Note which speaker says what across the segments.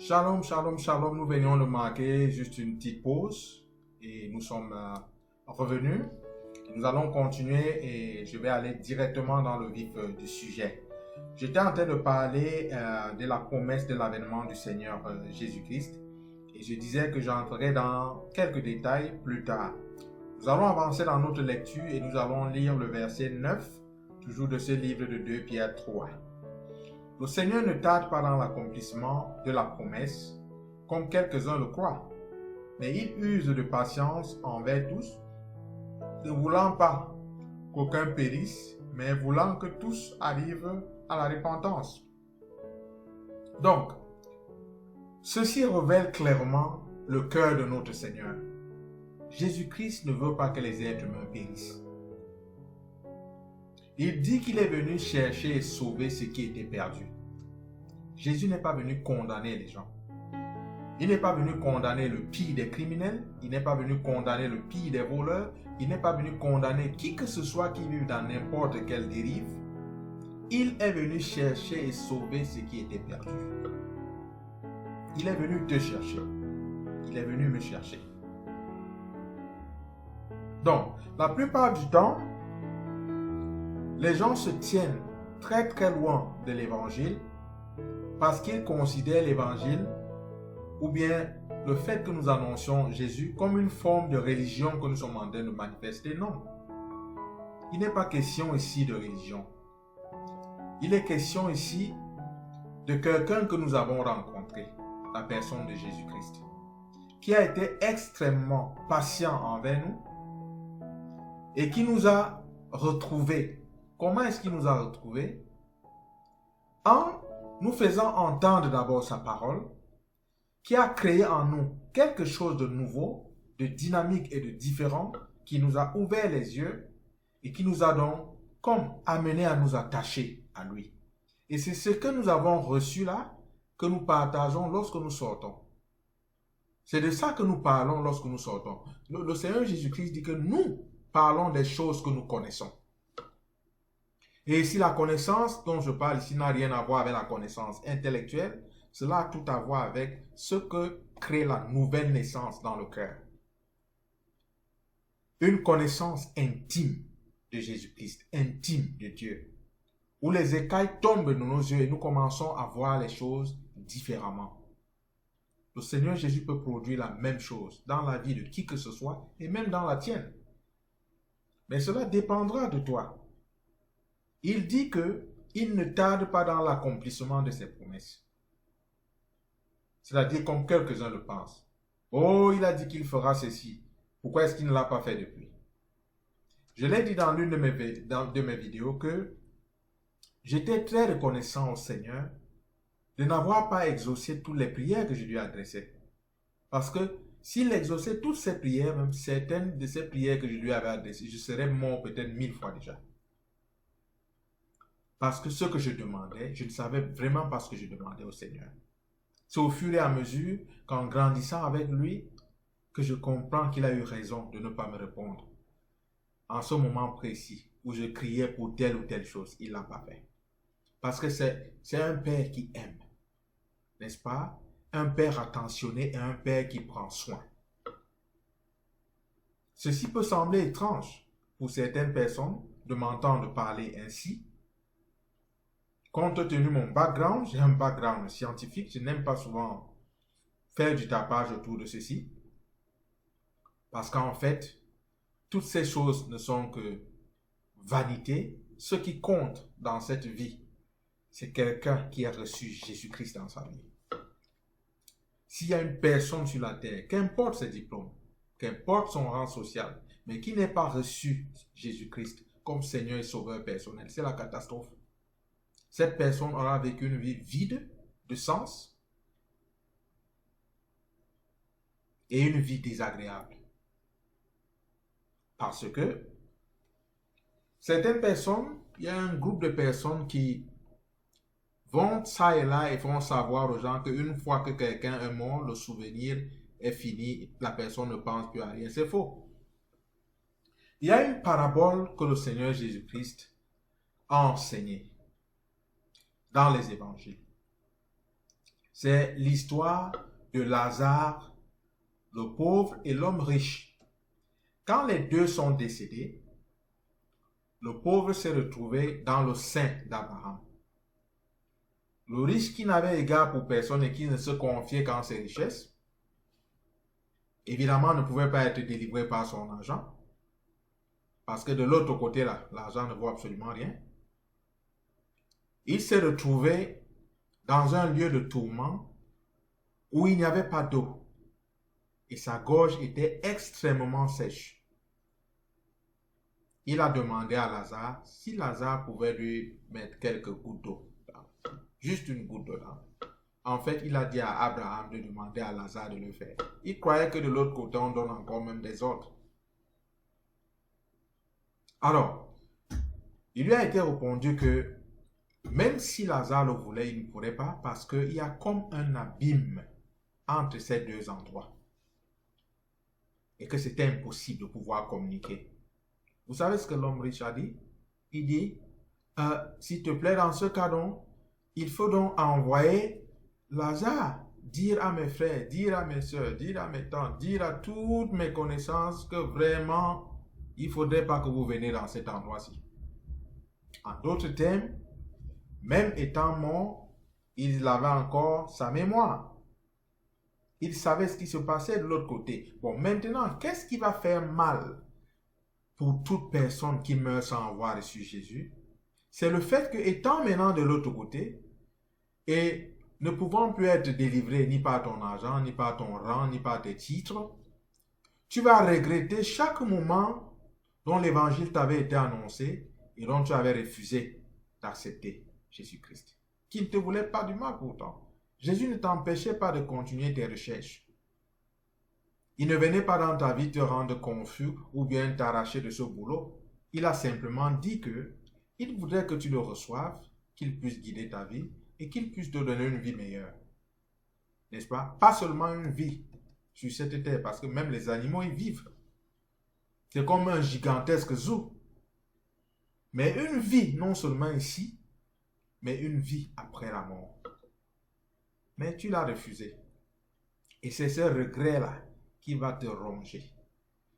Speaker 1: Shalom, shalom, shalom. Nous venions de marquer juste une petite pause et nous sommes revenus. Nous allons continuer et je vais aller directement dans le vif du sujet. J'étais en train de parler de la promesse de l'avènement du Seigneur Jésus-Christ et je disais que j'entrerai dans quelques détails plus tard. Nous allons avancer dans notre lecture et nous allons lire le verset 9, toujours de ce livre de 2 Pierre 3. Le Seigneur ne tarde pas dans l'accomplissement de la promesse, comme quelques-uns le croient, mais il use de patience envers tous, ne voulant pas qu'aucun périsse, mais voulant que tous arrivent à la repentance. Donc, ceci révèle clairement le cœur de notre Seigneur. Jésus-Christ ne veut pas que les êtres humains périssent. Il dit qu'il est venu chercher et sauver ce qui était perdu. Jésus n'est pas venu condamner les gens. Il n'est pas venu condamner le pire des criminels. Il n'est pas venu condamner le pire des voleurs. Il n'est pas venu condamner qui que ce soit qui vive dans n'importe quelle dérive. Il est venu chercher et sauver ce qui était perdu. Il est venu te chercher. Il est venu me chercher. Donc, la plupart du temps, les gens se tiennent très très loin de l'évangile parce qu'ils considèrent l'évangile ou bien le fait que nous annoncions Jésus comme une forme de religion que nous sommes en train de manifester. Non. Il n'est pas question ici de religion. Il est question ici de quelqu'un que nous avons rencontré, la personne de Jésus-Christ, qui a été extrêmement patient envers nous et qui nous a retrouvés. Comment est-ce qu'il nous a retrouvés? En nous faisant entendre d'abord sa parole, qui a créé en nous quelque chose de nouveau, de dynamique et de différent, qui nous a ouvert les yeux et qui nous a donc comme amené à nous attacher à lui. Et c'est ce que nous avons reçu là, que nous partageons lorsque nous sortons. C'est de ça que nous parlons lorsque nous sortons. Le Seigneur Jésus-Christ dit que nous parlons des choses que nous connaissons. Et si la connaissance dont je parle ici n'a rien à voir avec la connaissance intellectuelle, cela a tout à voir avec ce que crée la nouvelle naissance dans le cœur. Une connaissance intime de Jésus-Christ, intime de Dieu, où les écailles tombent de nos yeux et nous commençons à voir les choses différemment. Le Seigneur Jésus peut produire la même chose dans la vie de qui que ce soit et même dans la tienne. Mais cela dépendra de toi. Il dit qu'il ne tarde pas dans l'accomplissement de ses promesses. C'est-à-dire comme quelques-uns le pensent. Oh, il a dit qu'il fera ceci. Pourquoi est-ce qu'il ne l'a pas fait depuis? Je l'ai dit dans l'une de mes vidéos que j'étais très reconnaissant au Seigneur de n'avoir pas exaucé toutes les prières que je lui adressais. Parce que s'il exauçait toutes ces prières, même certaines de ces prières que je lui avais adressées, je serais mort peut-être 1000 fois déjà. Parce que ce que je demandais, je ne savais vraiment pas ce que je demandais au Seigneur. C'est au fur et à mesure, qu'en grandissant avec lui, que je comprends qu'il a eu raison de ne pas me répondre. En ce moment précis, où je criais pour telle ou telle chose, il ne l'a pas fait. Parce que c'est un père qui aime, n'est-ce pas? Un père attentionné et un père qui prend soin. Ceci peut sembler étrange pour certaines personnes de m'entendre parler ainsi. Compte tenu de mon background, j'ai un background scientifique, je n'aime pas souvent faire du tapage autour de ceci. Parce qu'en fait, toutes ces choses ne sont que vanité. Ce qui compte dans cette vie, c'est quelqu'un qui a reçu Jésus-Christ dans sa vie. S'il y a une personne sur la terre, qu'importe ses diplômes, qu'importe son rang social, mais qui n'ait pas reçu Jésus-Christ comme Seigneur et Sauveur personnel, c'est la catastrophe. Cette personne aura vécu une vie vide de sens et une vie désagréable. Parce que certaines personnes, il y a un groupe de personnes qui vont ça et là et font savoir aux gens qu'une fois que quelqu'un est mort, le souvenir est fini, la personne ne pense plus à rien. C'est faux. Il y a une parabole que le Seigneur Jésus-Christ a enseignée dans les évangiles. C'est l'histoire de Lazare, le pauvre, et l'homme riche. Quand les deux sont décédés, le pauvre s'est retrouvé dans le sein d'Abraham. Le riche qui n'avait égard pour personne et qui ne se confiait qu'en ses richesses, évidemment ne pouvait pas être délivré par son argent, parce que de l'autre côté, là, l'argent ne vaut absolument rien. Il s'est retrouvé dans un lieu de tourment où il n'y avait pas d'eau et sa gorge était extrêmement sèche. Il a demandé à Lazare si Lazare pouvait lui mettre quelques gouttes d'eau, juste une goutte d'eau. En fait, il a dit à Abraham de demander à Lazare de le faire. Il croyait que de l'autre côté, on donne encore même des ordres. Alors, il lui a été répondu que même si Lazare le voulait, il ne pourrait pas parce qu'il y a comme un abîme entre ces deux endroits et que c'était impossible de pouvoir communiquer. Vous savez ce que l'homme riche a dit? Il dit, s'il te plaît, dans ce cas donc, il faut donc envoyer Lazare, dire à mes frères, dire à mes soeurs, dire à mes tantes, dire à toutes mes connaissances que vraiment, il ne faudrait pas que vous veniez dans cet endroit-ci. En d'autres termes, même étant mort, il avait encore sa mémoire. Il savait ce qui se passait de l'autre côté. Bon, maintenant, qu'est-ce qui va faire mal pour toute personne qui meurt sans avoir reçu Jésus? C'est le fait que, étant maintenant de l'autre côté, et ne pouvant plus être délivré ni par ton argent, ni par ton rang, ni par tes titres, tu vas regretter chaque moment dont l'évangile t'avait été annoncé et dont tu avais refusé d'accepter Jésus-Christ, qui ne te voulait pas du mal pourtant. Jésus ne t'empêchait pas de continuer tes recherches. Il ne venait pas dans ta vie te rendre confus ou bien t'arracher de ce boulot. Il a simplement dit que il voudrait que tu le reçoives, qu'il puisse guider ta vie et qu'il puisse te donner une vie meilleure. N'est-ce pas? Pas seulement une vie sur cette terre, parce que même les animaux y vivent. C'est comme un gigantesque zoo. Mais une vie, non seulement ici, mais une vie après la mort. Mais tu l'as refusé. Et c'est ce regret-là qui va te ronger.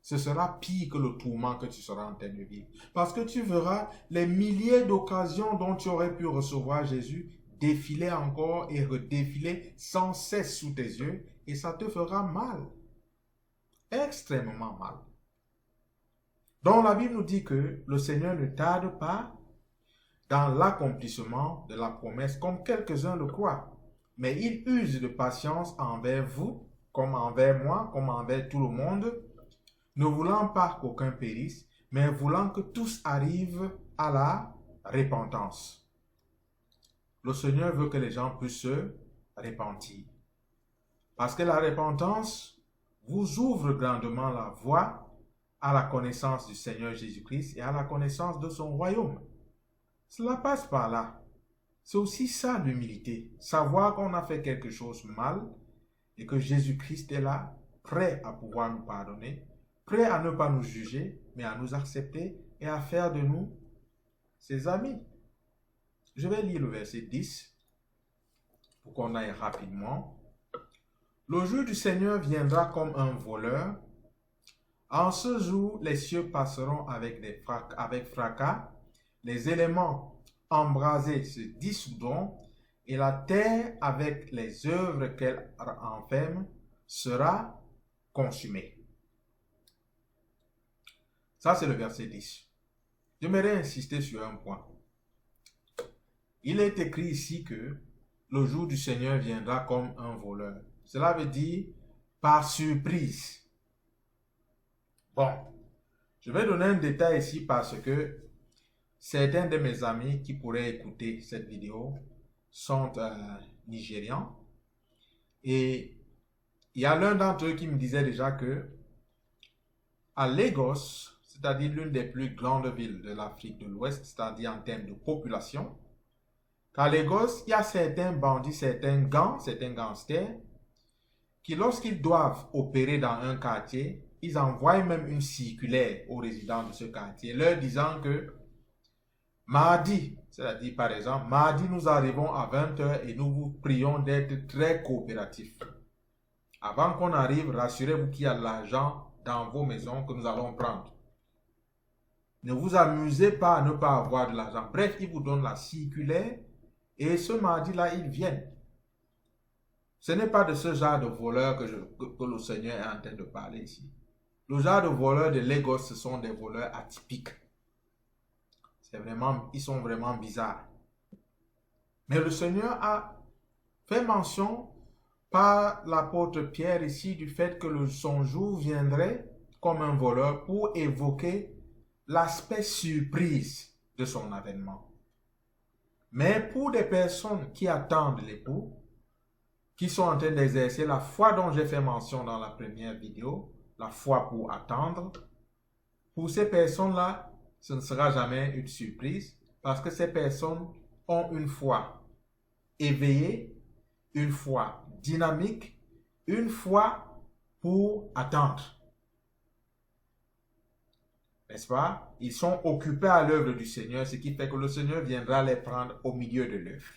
Speaker 1: Ce sera pire que le tourment que tu seras en train de vivre. Parce que tu verras les milliers d'occasions dont tu aurais pu recevoir Jésus défiler encore et redéfiler sans cesse sous tes yeux et ça te fera mal. Extrêmement mal. Donc la Bible nous dit que le Seigneur ne tarde pas dans l'accomplissement de la promesse comme quelques-uns le croient. Mais il use de patience envers vous, comme envers moi, comme envers tout le monde, ne voulant pas qu'aucun périsse, mais voulant que tous arrivent à la repentance. Le Seigneur veut que les gens puissent se repentir. Parce que la repentance vous ouvre grandement la voie à la connaissance du Seigneur Jésus-Christ et à la connaissance de son royaume. Cela passe par là. C'est aussi ça l'humilité. Savoir qu'on a fait quelque chose mal et que Jésus-Christ est là, prêt à pouvoir nous pardonner, prêt à ne pas nous juger, mais à nous accepter et à faire de nous ses amis. Je vais lire le verset 10 pour qu'on aille rapidement. Le jour du Seigneur viendra comme un voleur. En ce jour, les cieux passeront avec fracas, les éléments embrasés se dissoudront, et la terre, avec les œuvres qu'elle enferme, sera consumée. Ça, c'est le verset 10. J'aimerais insister sur un point. Il est écrit ici que le jour du Seigneur viendra comme un voleur. Cela veut dire par surprise. Bon, je vais donner un détail ici parce que certains de mes amis qui pourraient écouter cette vidéo sont nigérians. Et il y a l'un d'entre eux qui me disait déjà que à Lagos, c'est-à-dire l'une des plus grandes villes de l'Afrique de l'Ouest, c'est-à-dire en termes de population, qu'à Lagos, il y a certains bandits, certains gangsters, qui lorsqu'ils doivent opérer dans un quartier, ils envoient même une circulaire aux résidents de ce quartier, leur disant que Mardi, c'est-à-dire par exemple, mardi nous arrivons à 20h et nous vous prions d'être très coopératifs. Avant qu'on arrive, rassurez-vous qu'il y a de l'argent dans vos maisons que nous allons prendre. Ne vous amusez pas à ne pas avoir de l'argent. Bref, ils vous donnent la circulaire et ce mardi-là, ils viennent. Ce n'est pas de ce genre de voleurs que le Seigneur est en train de parler ici. Le genre de voleurs de Lagos, ce sont des voleurs atypiques. Ils sont vraiment bizarres. Mais le Seigneur a fait mention par l'apôtre Pierre ici du fait que son jour viendrait comme un voleur pour évoquer l'aspect surprise de son avènement. Mais pour des personnes qui attendent l'époux, qui sont en train d'exercer la foi dont j'ai fait mention dans la première vidéo, la foi pour attendre, pour ces personnes-là, ce ne sera jamais une surprise parce que ces personnes ont une foi éveillée, une foi dynamique, une foi pour attendre. N'est-ce pas? Ils sont occupés à l'œuvre du Seigneur, ce qui fait que le Seigneur viendra les prendre au milieu de l'œuvre.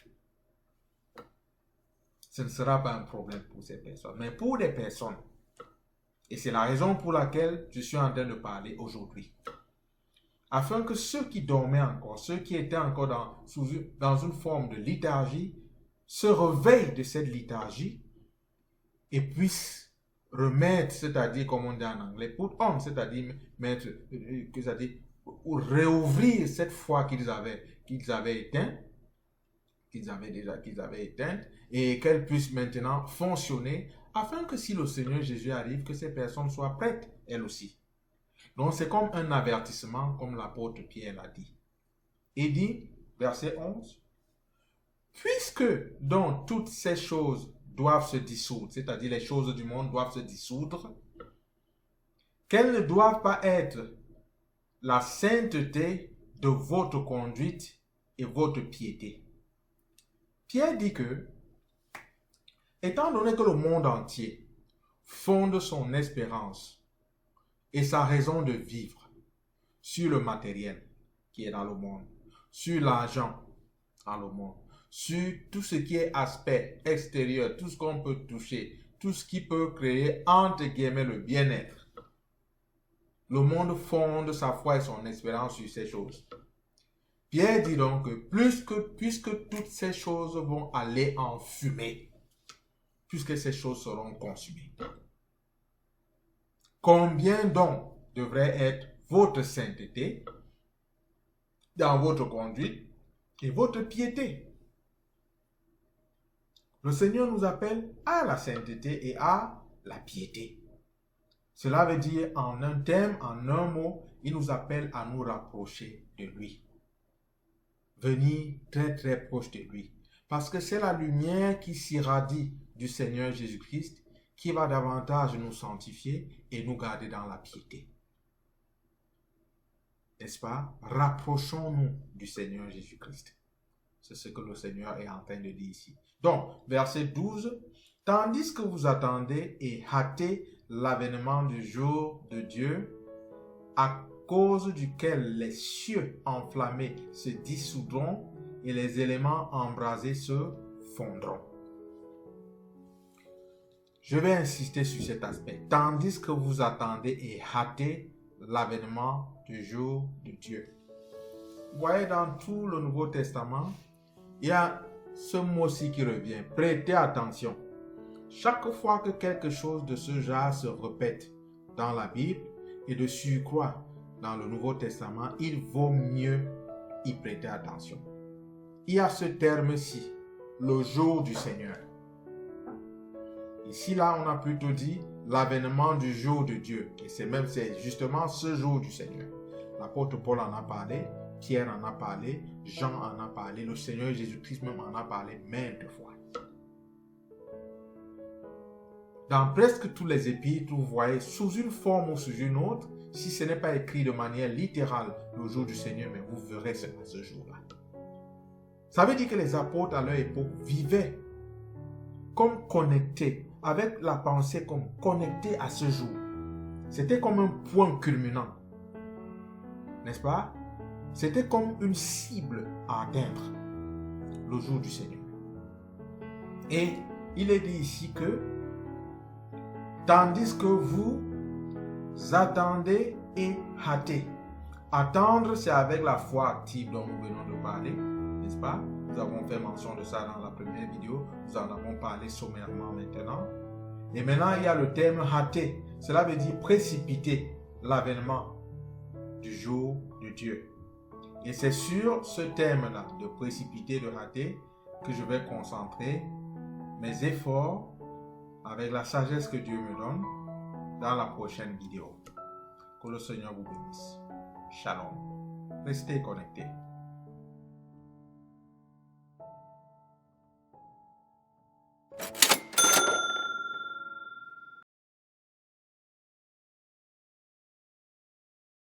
Speaker 1: Ce ne sera pas un problème pour ces personnes. Mais pour des personnes, et c'est la raison pour laquelle je suis en train de parler aujourd'hui, afin que ceux qui dormaient encore, ceux qui étaient encore dans une forme de léthargie, se réveillent de cette léthargie et puissent remettre, c'est-à-dire, comme on dit en anglais, put on, c'est-à-dire mettre, ou réouvrir cette foi qu'ils avaient éteinte, qu'ils avaient éteinte, et qu'elle puisse maintenant fonctionner, afin que si le Seigneur Jésus arrive, que ces personnes soient prêtes, elles aussi. Donc c'est comme un avertissement, comme l'apôtre Pierre l'a dit. Il dit, verset 11, « Puisque donc toutes ces choses doivent se dissoudre, c'est-à-dire les choses du monde doivent se dissoudre, qu'elles ne doivent pas être la sainteté de votre conduite et votre piété. » Pierre dit que, étant donné que le monde entier fonde son espérance et sa raison de vivre sur le matériel qui est dans le monde, sur l'argent dans le monde, sur tout ce qui est aspect extérieur, tout ce qu'on peut toucher, tout ce qui peut créer, entre guillemets, le bien-être. Le monde fonde sa foi et son espérance sur ces choses. Pierre dit donc que puisque toutes ces choses vont aller en fumée, puisque ces choses seront consumées, combien donc devrait être votre sainteté dans votre conduite et votre piété? Le Seigneur nous appelle à la sainteté et à la piété. Cela veut dire en un terme, en un mot, il nous appelle à nous rapprocher de lui. Venir très très proche de lui. Parce que c'est la lumière qui s'irradie du Seigneur Jésus-Christ qui va davantage nous sanctifier et nous garder dans la piété. N'est-ce pas? Rapprochons-nous du Seigneur Jésus-Christ. C'est ce que le Seigneur est en train de dire ici. Donc, verset 12, « Tandis que vous attendez et hâtez l'avènement du jour de Dieu, à cause duquel les cieux enflammés se dissoudront et les éléments embrasés se fondront. » Je vais insister sur cet aspect. Tandis que vous attendez et hâtez l'avènement du jour de Dieu. Vous voyez, dans tout le Nouveau Testament, il y a ce mot-ci qui revient. Prêtez attention. Chaque fois que quelque chose de ce genre se répète dans la Bible et de surcroît dans le Nouveau Testament, il vaut mieux y prêter attention. Il y a ce terme-ci, le jour du Seigneur. Ici, là, on a plutôt dit l'avènement du jour de Dieu. Et c'est justement ce jour du Seigneur. L'apôtre Paul en a parlé, Pierre en a parlé, Jean en a parlé, le Seigneur Jésus-Christ même en a parlé maintes fois. Dans presque tous les épîtres, vous voyez, sous une forme ou sous une autre, si ce n'est pas écrit de manière littérale le jour du Seigneur, mais vous verrez ce jour-là. Ça veut dire que les apôtres à leur époque vivaient comme connectés, avec la pensée comme connectés à ce jour. C'était comme un point culminant. N'est-ce pas? C'était comme une cible à atteindre le jour du Seigneur. Et il est dit ici que, tandis que vous attendez et hâtez. Attendre, c'est avec la foi active dont nous venons de parler, n'est-ce pas? Nous avons fait mention de ça dans la première vidéo. Nous en avons parlé sommairement maintenant. Et maintenant, il y a le terme hâter. Cela veut dire précipiter l'avènement du jour de Dieu. Et c'est sur ce terme-là, de précipiter, de hâter, que je vais concentrer mes efforts avec la sagesse que Dieu me donne dans la prochaine vidéo. Que le Seigneur vous bénisse. Shalom. Restez connectés.